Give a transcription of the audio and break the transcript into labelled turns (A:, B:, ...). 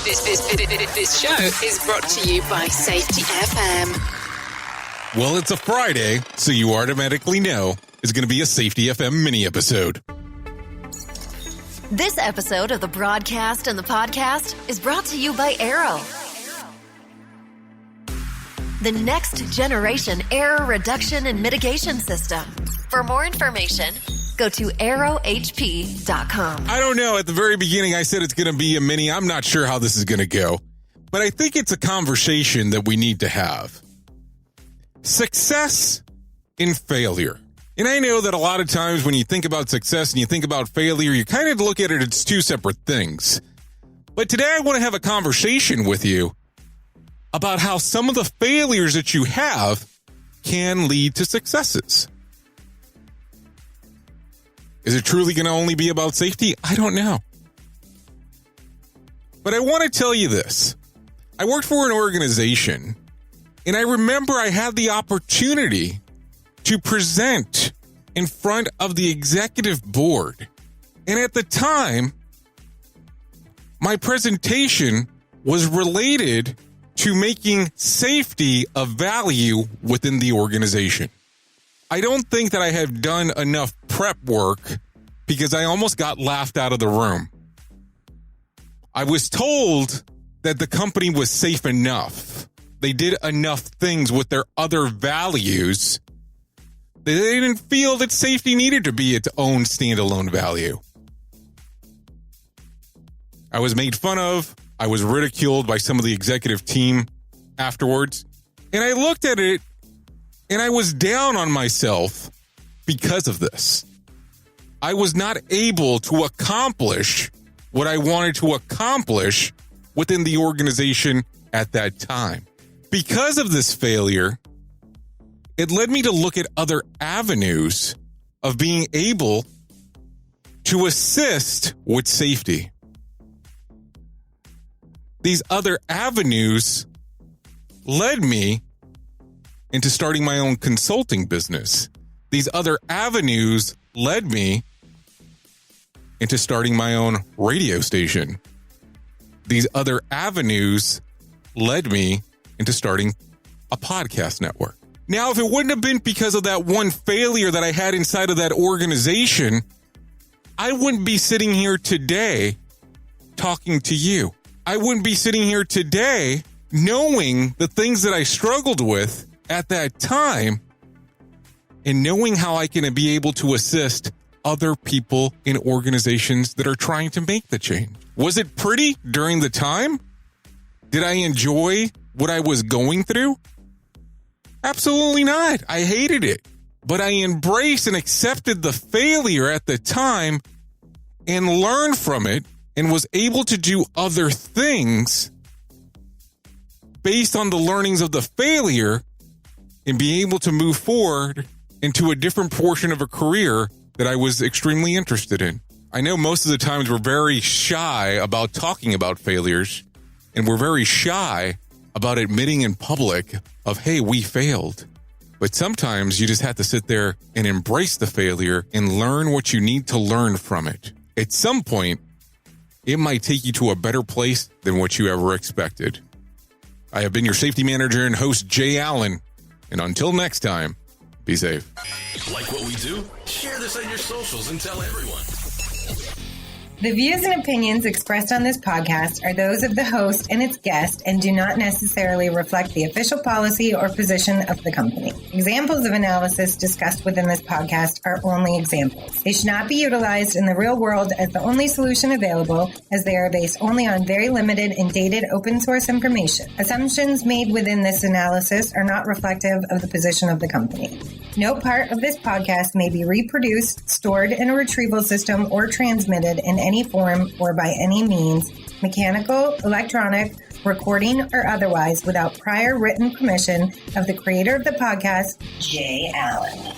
A: This show is brought to you by Safety FM.
B: Well, it's a Friday, so you automatically know it's going to be a Safety FM mini episode.
C: This episode of the broadcast and the podcast is brought to you by Arrow. The next generation error reduction and mitigation system. For more information, go to arrowhp.com.
B: I don't know. At the very beginning, I said it's going to be a mini. I'm not sure how this is going to go, but I think it's a conversation that we need to have. Success and failure. And I know that a lot of times when you think about success and you think about failure, you kind of look at it as two separate things. But today I want to have a conversation with you about how some of the failures that you have can lead to successes. Is it truly going to only be about safety? I don't know. But I want to tell you this. I worked for an organization, and I remember I had the opportunity to present in front of the executive board. And at the time, my presentation was related to making safety a value within the organization. I don't think that I have done enough prep work because I almost got laughed out of the room. I was told that the company was safe enough. They did enough things with their other values. They didn't feel that safety needed to be its own standalone value. I was made fun of. I was ridiculed by some of the executive team afterwards. And I looked at it and I was down on myself because of this. I was not able to accomplish what I wanted to accomplish within the organization at that time. Because of this failure, it led me to look at other avenues of being able to assist with safety. These other avenues led me into starting my own consulting business. These other avenues led me into starting my own radio station. These other avenues led me into starting a podcast network. Now, if it wouldn't have been because of that one failure that I had inside of that organization, I wouldn't be sitting here today talking to you. I wouldn't be sitting here today knowing the things that I struggled with at that time and knowing how I can be able to assist other people in organizations that are trying to make the change. Was it pretty during the time? Did I enjoy what I was going through? Absolutely not. I hated it. But I embraced and accepted the failure at the time and learned from it and was able to do other things based on the learnings of the failure and be able to move forward into a different portion of a career that I was extremely interested in. I know most of the times we're very shy about talking about failures, and we're very shy about admitting in public of, hey, we failed. But sometimes you just have to sit there and embrace the failure and learn what you need to learn from it. At some point, it might take you to a better place than what you ever expected. I have been your safety manager and host, Jay Allen. And until next time, be safe.
D: Like what we do? Share this on your socials and tell everyone.
E: The views and opinions expressed on this podcast are those of the host and its guest and do not necessarily reflect the official policy or position of the company. Examples of analysis discussed within this podcast are only examples. They should not be utilized in the real world as the only solution available, as they are based only on very limited and dated open source information. Assumptions made within this analysis are not reflective of the position of the company. No part of this podcast may be reproduced, stored in a retrieval system, or transmitted in any form or by any means, mechanical, electronic, recording, or otherwise, without prior written permission of the creator of the podcast, Jay Allen.